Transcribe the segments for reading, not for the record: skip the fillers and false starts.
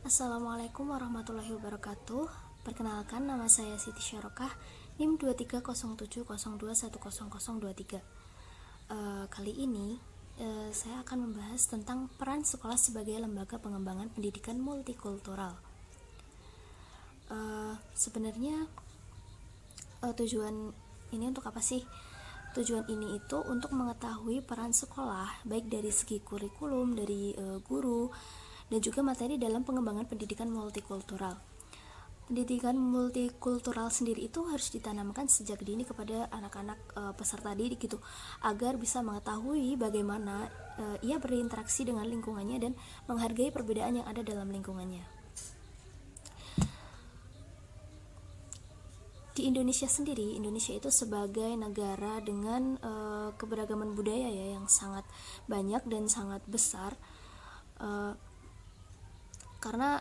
Assalamualaikum warahmatullahi wabarakatuh. Perkenalkan, nama saya Siti Syarokah, NIM 230702100023. Kali ini saya akan membahas tentang peran sekolah sebagai lembaga pengembangan pendidikan multikultural. Sebenarnya tujuan ini untuk apa sih? Tujuan ini itu untuk mengetahui peran sekolah, baik dari segi kurikulum, dari guru, dan juga materi dalam pengembangan pendidikan multikultural. Pendidikan multikultural sendiri itu harus ditanamkan sejak dini kepada anak-anak peserta didik gitu, agar bisa mengetahui bagaimana ia berinteraksi dengan lingkungannya dan menghargai perbedaan yang ada dalam lingkungannya. Di Indonesia sendiri, Indonesia itu sebagai negara dengan keberagaman budaya ya yang sangat banyak dan sangat besar, karena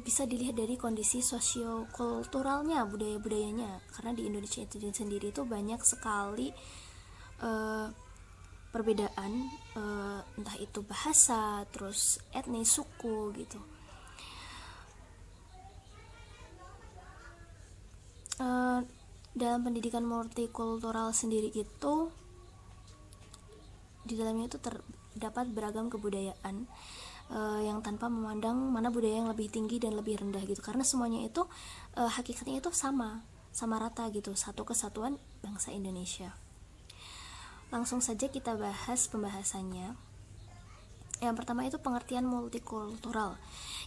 bisa dilihat dari kondisi sosiokulturalnya, budaya-budayanya. Karena di Indonesia itu sendiri itu banyak sekali perbedaan, entah itu bahasa, terus etnis, suku gitu. Dalam pendidikan multikultural sendiri itu, di dalamnya itu terdapat beragam kebudayaan yang tanpa memandang mana budaya yang lebih tinggi dan lebih rendah gitu, karena semuanya itu hakikatnya itu sama rata gitu, satu kesatuan bangsa Indonesia. Langsung saja kita bahas pembahasannya. Yang pertama itu pengertian multikultural.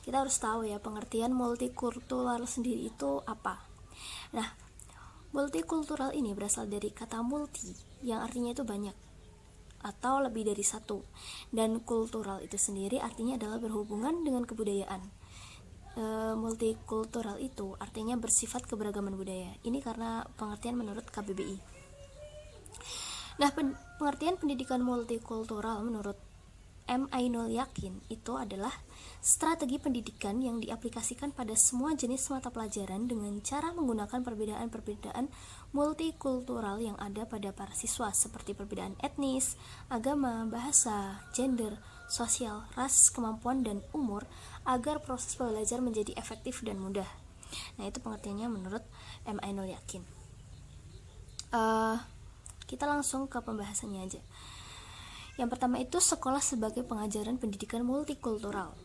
Kita harus tahu ya, pengertian multikultural sendiri itu apa. Nah, multikultural ini berasal dari kata multi yang artinya itu banyak atau lebih dari satu, dan kultural itu sendiri artinya adalah berhubungan dengan kebudayaan. Multikultural itu artinya bersifat keberagaman budaya. Ini karena pengertian menurut KBBI. Nah, pengertian pendidikan multikultural menurut M. Ainul Yakin itu adalah strategi pendidikan yang diaplikasikan pada semua jenis mata pelajaran dengan cara menggunakan perbedaan-perbedaan multikultural yang ada pada para siswa, seperti perbedaan etnis, agama, bahasa, gender, sosial, ras, kemampuan, dan umur, agar proses belajar menjadi efektif dan mudah. Nah, itu pengertiannya menurut M. Ainul Yakin. Kita langsung ke pembahasannya aja. Yang pertama itu sekolah sebagai pengajaran pendidikan multikultural.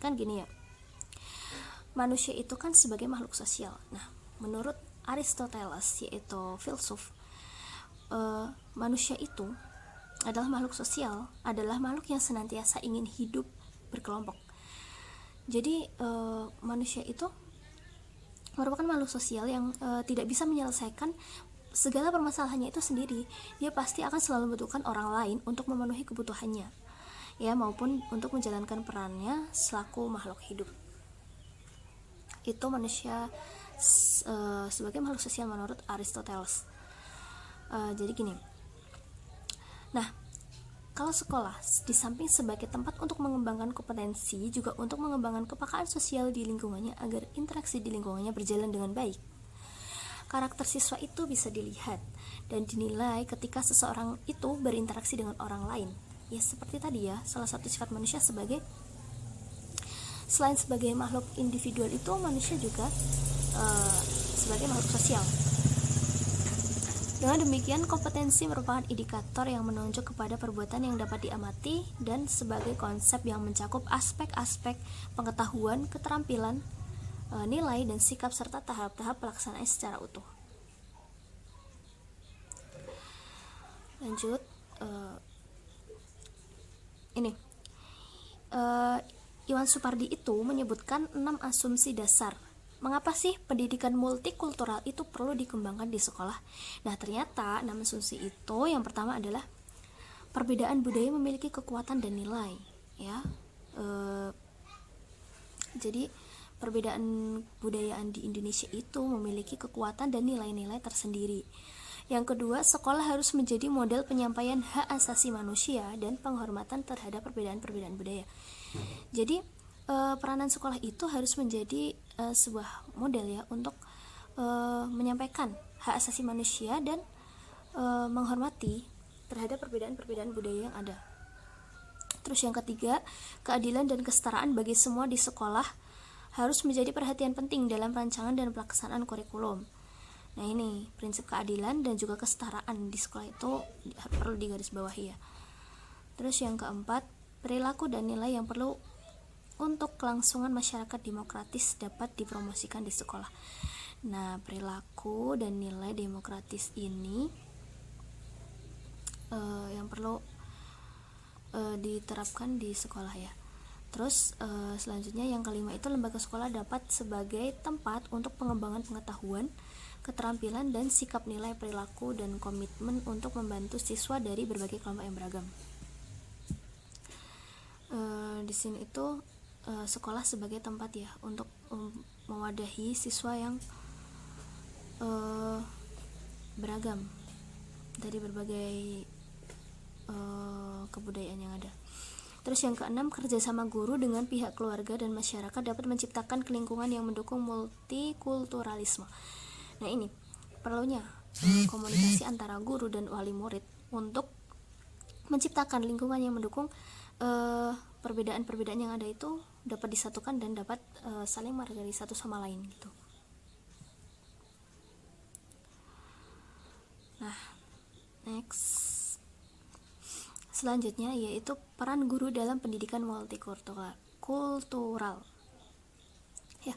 Kan gini ya, manusia itu kan sebagai makhluk sosial. Nah, menurut Aristoteles, yaitu filsuf, manusia itu adalah makhluk sosial, adalah makhluk yang senantiasa ingin hidup berkelompok. Jadi manusia itu merupakan makhluk sosial yang tidak bisa menyelesaikan segala permasalahannya itu sendiri. Dia pasti akan selalu membutuhkan orang lain untuk memenuhi kebutuhannya, ya, maupun untuk menjalankan perannya selaku makhluk hidup. Itu manusia sebagai makhluk sosial menurut Aristoteles. Jadi gini. Nah, kalau sekolah di samping sebagai tempat untuk mengembangkan kompetensi, juga untuk mengembangkan kepekaan sosial di lingkungannya agar interaksi di lingkungannya berjalan dengan baik. Karakter siswa itu bisa dilihat dan dinilai ketika seseorang itu berinteraksi dengan orang lain. Ya, seperti tadi ya, salah satu sifat manusia selain sebagai makhluk individual itu, manusia juga sebagai makhluk sosial. Dengan demikian, kompetensi merupakan indikator yang menunjuk kepada perbuatan yang dapat diamati dan sebagai konsep yang mencakup aspek-aspek pengetahuan, keterampilan, nilai, dan sikap serta tahap-tahap pelaksanaan secara utuh. Lanjut, Iwan Supardi itu menyebutkan 6 asumsi dasar. Mengapa sih pendidikan multikultural itu perlu dikembangkan di sekolah? Nah, ternyata 6 asumsi itu yang pertama adalah perbedaan budaya memiliki kekuatan dan nilai, ya. Jadi perbedaan budayaan di Indonesia itu memiliki kekuatan dan nilai-nilai tersendiri. Yang kedua, sekolah harus menjadi model penyampaian hak asasi manusia dan penghormatan terhadap perbedaan-perbedaan budaya. Jadi peranan sekolah itu harus menjadi sebuah model ya untuk menyampaikan hak asasi manusia dan menghormati terhadap perbedaan-perbedaan budaya yang ada. Terus yang ketiga, keadilan dan kesetaraan bagi semua di sekolah harus menjadi perhatian penting dalam rancangan dan pelaksanaan kurikulum. Nah ini prinsip keadilan dan juga kesetaraan di sekolah itu perlu digarisbawahi ya. Terus yang keempat, perilaku dan nilai yang perlu untuk kelangsungan masyarakat demokratis dapat dipromosikan di sekolah. Nah perilaku dan nilai demokratis ini yang perlu diterapkan di sekolah ya. Terus selanjutnya yang kelima itu, lembaga sekolah dapat sebagai tempat untuk pengembangan pengetahuan, keterampilan dan sikap nilai, perilaku dan komitmen untuk membantu siswa dari berbagai kelompok yang beragam. Di sini itu sekolah sebagai tempat ya untuk mewadahi siswa yang beragam dari berbagai kebudayaan yang ada. Terus yang keenam, kerjasama guru dengan pihak keluarga dan masyarakat dapat menciptakan lingkungan yang mendukung multikulturalisme. Nah ini perlunya komunikasi antara guru dan wali murid untuk menciptakan lingkungan yang mendukung perbedaan-perbedaan yang ada itu dapat disatukan dan dapat saling menghargai satu sama lain gitu. Nah next, selanjutnya yaitu peran guru dalam pendidikan multikultural. Ya,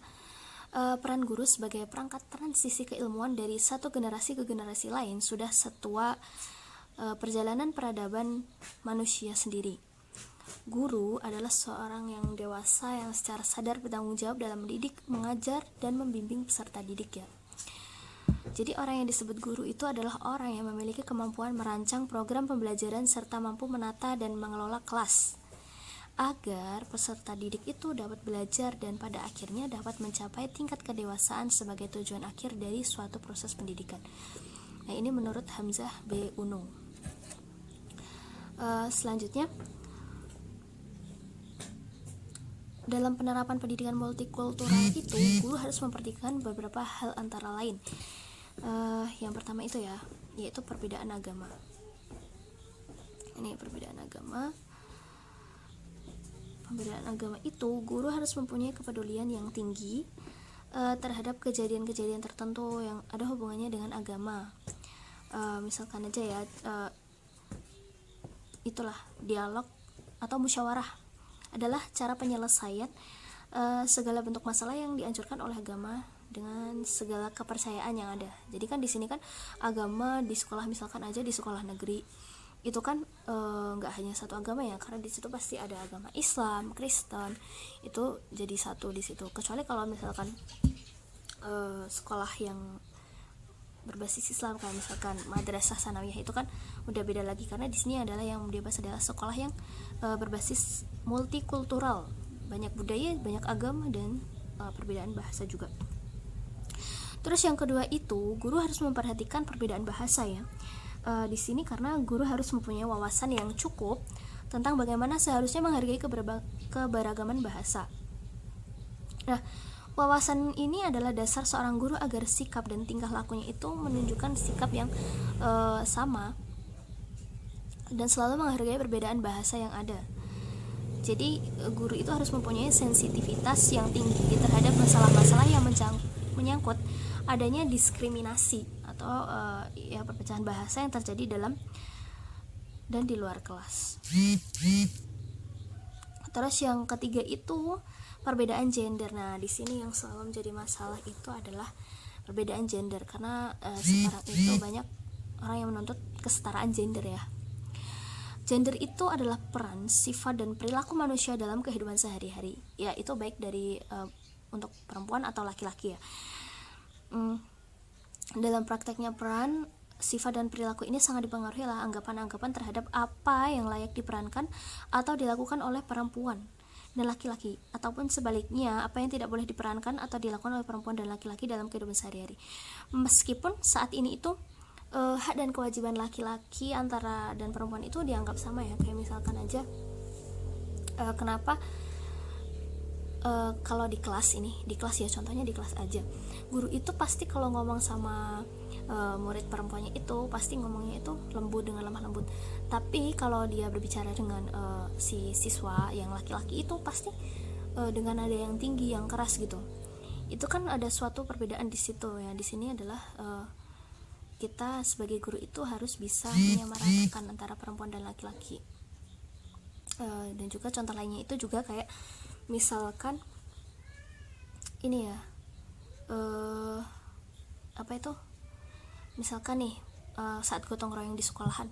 peran guru sebagai perangkat transisi keilmuan dari satu generasi ke generasi lain sudah setua perjalanan peradaban manusia sendiri. Guru adalah seorang yang dewasa yang secara sadar bertanggung jawab dalam mendidik, mengajar, dan membimbing peserta didik ya. Jadi orang yang disebut guru itu adalah orang yang memiliki kemampuan merancang program pembelajaran serta mampu menata dan mengelola kelas agar peserta didik itu dapat belajar dan pada akhirnya dapat mencapai tingkat kedewasaan sebagai tujuan akhir dari suatu proses pendidikan. Nah ini menurut Hamzah B. Unung. Selanjutnya, dalam penerapan pendidikan multikultural itu guru harus memperhatikan beberapa hal antara lain. Yang pertama itu ya, yaitu perbedaan agama. Ini perbedaan agama. Perbedaan agama itu guru harus mempunyai kepedulian yang tinggi terhadap kejadian-kejadian tertentu yang ada hubungannya dengan agama. Misalkan aja ya, itulah dialog atau musyawarah adalah cara penyelesaian segala bentuk masalah yang dianjurkan oleh agama dengan segala kepercayaan yang ada. Jadi kan di sini kan agama di sekolah, misalkan aja di sekolah negeri itu kan nggak hanya satu agama ya, karena di situ pasti ada agama Islam, Kristen, itu jadi satu di situ. Kecuali kalau misalkan sekolah yang berbasis Islam kayak misalkan madrasah sanawiyah itu kan udah beda lagi, karena di sini adalah yang dia bahas adalah sekolah yang berbasis multikultural, banyak budaya, banyak agama dan perbedaan bahasa juga. Terus yang kedua itu guru harus memperhatikan perbedaan bahasa ya. Di sini karena guru harus mempunyai wawasan yang cukup tentang bagaimana seharusnya menghargai keberagaman bahasa. Nah, wawasan ini adalah dasar seorang guru agar sikap dan tingkah lakunya itu menunjukkan sikap yang sama dan selalu menghargai perbedaan bahasa yang ada. Jadi guru itu harus mempunyai sensitivitas yang tinggi terhadap masalah-masalah yang menyangkut adanya diskriminasi atau ya perpecahan bahasa yang terjadi dalam dan di luar kelas. Terus yang ketiga itu perbedaan gender. Nah, di sini yang selalu menjadi masalah itu adalah perbedaan gender, karena sekarang itu banyak orang yang menuntut kesetaraan gender ya. Gender itu adalah peran, sifat dan perilaku manusia dalam kehidupan sehari-hari. Ya, itu baik dari untuk perempuan atau laki-laki ya. Dalam prakteknya peran, sifat dan perilaku ini sangat dipengaruhi oleh anggapan-anggapan terhadap apa yang layak diperankan atau dilakukan oleh perempuan dan laki-laki, ataupun sebaliknya apa yang tidak boleh diperankan atau dilakukan oleh perempuan dan laki-laki dalam kehidupan sehari-hari. Meskipun saat ini itu hak dan kewajiban laki-laki antara dan perempuan itu dianggap sama ya, kayak misalkan aja kenapa kalau di kelas ya, contohnya di kelas aja, guru itu pasti kalau ngomong sama murid perempuannya itu pasti ngomongnya itu lembut, dengan lemah lembut. Tapi kalau dia berbicara dengan si siswa yang laki-laki itu pasti dengan nada yang tinggi, yang keras gitu. Itu kan ada suatu perbedaan di situ ya. Di sini adalah kita sebagai guru itu harus bisa menyamaratakan antara perempuan dan laki-laki. Dan juga contoh lainnya itu juga kayak misalkan ini ya, misalkan nih saat gotong royong di sekolahan,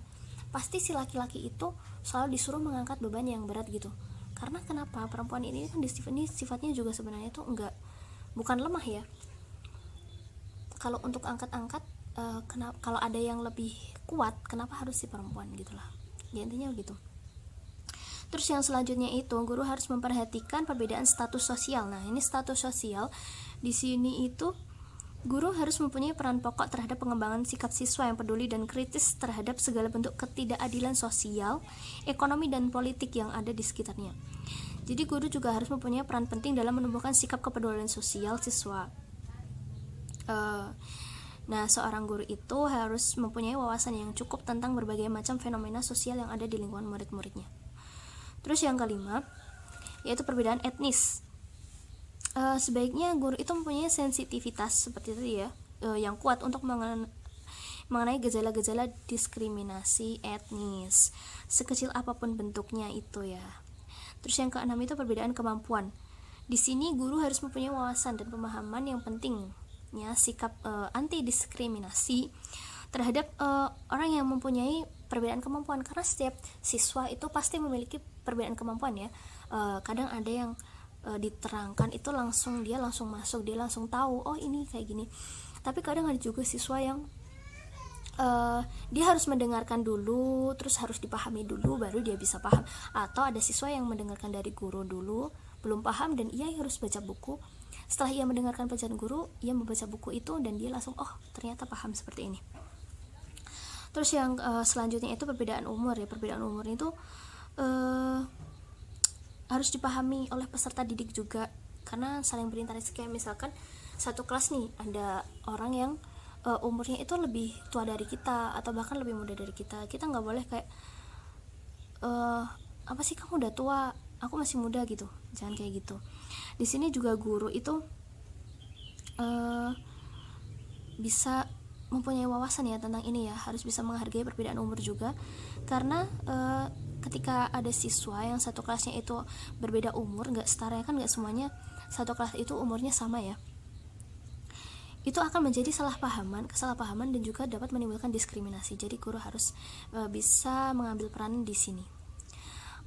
pasti si laki-laki itu selalu disuruh mengangkat beban yang berat gitu. Karena kenapa? Perempuan ini kan sifatnya juga sebenarnya tuh bukan lemah ya. Kalau untuk angkat-angkat, kalau ada yang lebih kuat, kenapa harus si perempuan gitulah. Ya intinya begitu. Terus yang selanjutnya itu guru harus memperhatikan perbedaan status sosial. Nah, ini status sosial di sini itu guru harus mempunyai peran pokok terhadap pengembangan sikap siswa yang peduli dan kritis terhadap segala bentuk ketidakadilan sosial, ekonomi, dan politik yang ada di sekitarnya. Jadi guru juga harus mempunyai peran penting dalam menumbuhkan sikap kepedulian sosial siswa. Nah, seorang guru itu harus mempunyai wawasan yang cukup tentang berbagai macam fenomena sosial yang ada di lingkungan murid-muridnya. Terus yang kelima, yaitu perbedaan etnis. Sebaiknya guru itu mempunyai sensitivitas seperti itu ya, yang kuat untuk mengenai gejala-gejala diskriminasi etnis, sekecil apapun bentuknya itu ya. Terus yang keenam itu perbedaan kemampuan. Di sini guru harus mempunyai wawasan dan pemahaman yang penting ya, sikap anti diskriminasi terhadap orang yang mempunyai perbedaan kemampuan, karena setiap siswa itu pasti memiliki perbedaan kemampuan ya. Kadang ada yang diterangkan itu dia langsung masuk, dia langsung tahu oh ini kayak gini. Tapi kadang ada juga siswa yang dia harus mendengarkan dulu, terus harus dipahami dulu baru dia bisa paham. Atau ada siswa yang mendengarkan dari guru dulu belum paham dan ia harus baca buku. Setelah ia mendengarkan bacaan guru, ia membaca buku itu dan dia langsung oh ternyata paham seperti ini. Terus yang selanjutnya itu perbedaan umur ya. Perbedaan umur itu harus dipahami oleh peserta didik juga, karena saling berinteraksi. Kayak misalkan satu kelas nih ada orang yang umurnya itu lebih tua dari kita atau bahkan lebih muda dari kita. Kita nggak boleh kayak apa sih kamu udah tua, aku masih muda gitu. Jangan kayak gitu. Di sini juga guru itu bisa mempunyai wawasan ya tentang ini ya, harus bisa menghargai perbedaan umur juga, karena ketika ada siswa yang satu kelasnya itu berbeda umur, nggak setara ya kan, nggak semuanya satu kelas itu umurnya sama ya, itu akan menjadi kesalahpahaman dan juga dapat menimbulkan diskriminasi. Jadi guru harus bisa mengambil peran di sini.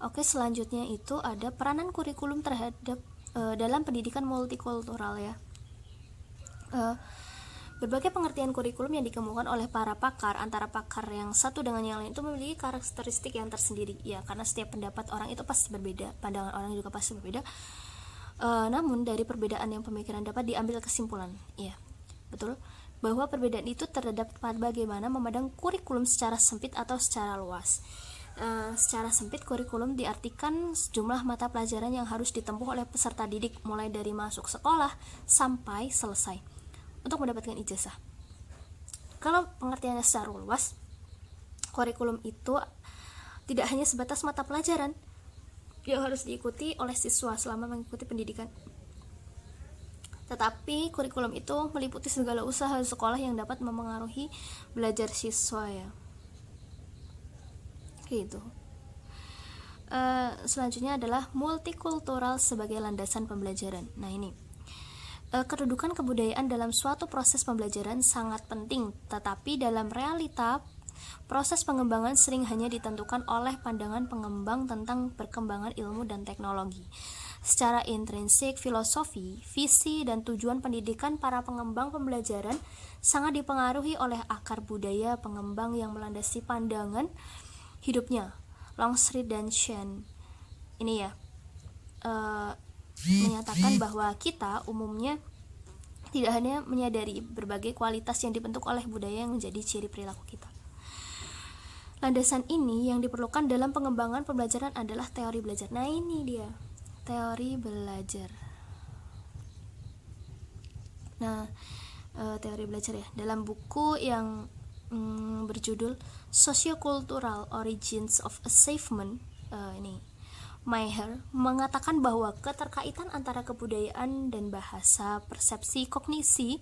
Oke, selanjutnya itu ada peranan kurikulum terhadap dalam pendidikan multikultural ya. Berbagai pengertian kurikulum yang dikemukakan oleh para pakar, antara pakar yang satu dengan yang lain itu memiliki karakteristik yang tersendiri ya, karena setiap pendapat orang itu pasti berbeda, pandangan orang juga pasti berbeda. Namun dari perbedaan yang pemikiran dapat diambil kesimpulan ya, betul, bahwa perbedaan itu terdapat pada bagaimana memandang kurikulum secara sempit atau secara luas. Secara sempit, kurikulum diartikan sejumlah mata pelajaran yang harus ditempuh oleh peserta didik mulai dari masuk sekolah sampai selesai untuk mendapatkan ijazah. Kalau pengertiannya secara luas, kurikulum itu tidak hanya sebatas mata pelajaran yang harus diikuti oleh siswa selama mengikuti pendidikan, tetapi kurikulum itu meliputi segala usaha sekolah yang dapat memengaruhi belajar siswa ya. Gitu. Selanjutnya adalah multikultural sebagai landasan pembelajaran. Nah ini, kedudukan kebudayaan dalam suatu proses pembelajaran sangat penting, tetapi dalam realita proses pengembangan sering hanya ditentukan oleh pandangan pengembang tentang perkembangan ilmu dan teknologi. Secara intrinsik, filosofi, visi, dan tujuan pendidikan para pengembang pembelajaran sangat dipengaruhi oleh akar budaya pengembang yang melandasi pandangan hidupnya. Longstreet dan Shen ini ya menyatakan bahwa kita umumnya tidak hanya menyadari berbagai kualitas yang dibentuk oleh budaya yang menjadi ciri perilaku kita. Landasan ini yang diperlukan dalam pengembangan pembelajaran adalah teori belajar. Nah ini dia, teori belajar. Nah, teori belajar ya, dalam buku yang berjudul Sociocultural Origins of Achievement, ini Mayer mengatakan bahwa keterkaitan antara kebudayaan dan bahasa, persepsi, kognisi,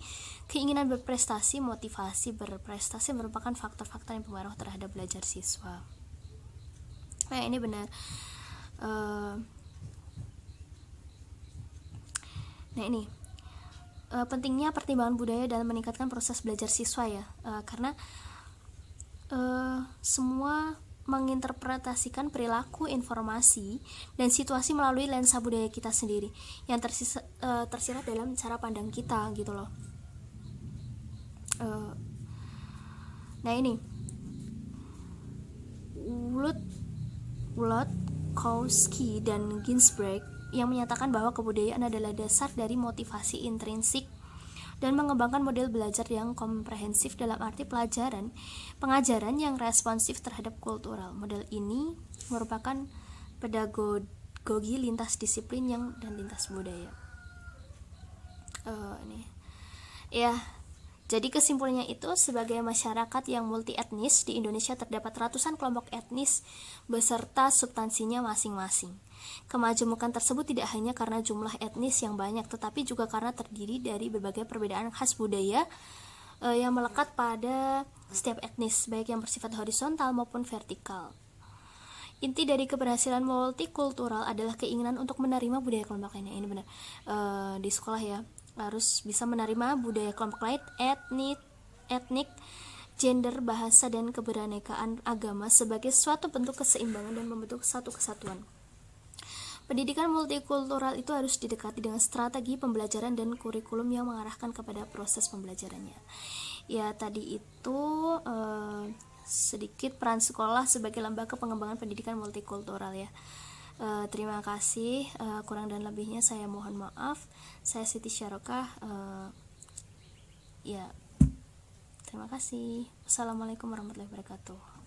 keinginan berprestasi, motivasi berprestasi merupakan faktor-faktor yang berpengaruh terhadap belajar siswa. Nah, ini benar. Nah, ini pentingnya pertimbangan budaya dalam meningkatkan proses belajar siswa ya, karena semua menginterpretasikan perilaku, informasi, dan situasi melalui lensa budaya kita sendiri yang tersirat dalam cara pandang kita gitu loh. Nah, ini Wlotkowski dan Ginsberg yang menyatakan bahwa kebudayaan adalah dasar dari motivasi intrinsik dan mengembangkan model belajar yang komprehensif dalam arti pengajaran yang responsif terhadap kultural. Model ini merupakan pedagogi lintas disiplin dan lintas budaya. Ini ya, jadi kesimpulannya itu, sebagai masyarakat yang multi etnis, di Indonesia terdapat ratusan kelompok etnis beserta substansinya masing-masing. Kemajemukan tersebut tidak hanya karena jumlah etnis yang banyak, tetapi juga karena terdiri dari berbagai perbedaan khas budaya yang melekat pada setiap etnis, baik yang bersifat horizontal maupun vertikal. Inti dari keberhasilan multikultural adalah keinginan untuk menerima budaya kelompok lainnya. Ini benar. Di sekolah ya, harus bisa menerima budaya kelompok lain, etnik, gender, bahasa, dan keberenekaan agama sebagai suatu bentuk keseimbangan dan membentuk satu kesatuan. Pendidikan multikultural itu harus didekati dengan strategi pembelajaran dan kurikulum yang mengarahkan kepada proses pembelajarannya. Ya, tadi itu sedikit peran sekolah sebagai lembaga pengembangan pendidikan multikultural ya. Terima kasih, kurang dan lebihnya saya mohon maaf. Saya Siti Syarokah. Ya, terima kasih. Assalamualaikum warahmatullahi wabarakatuh.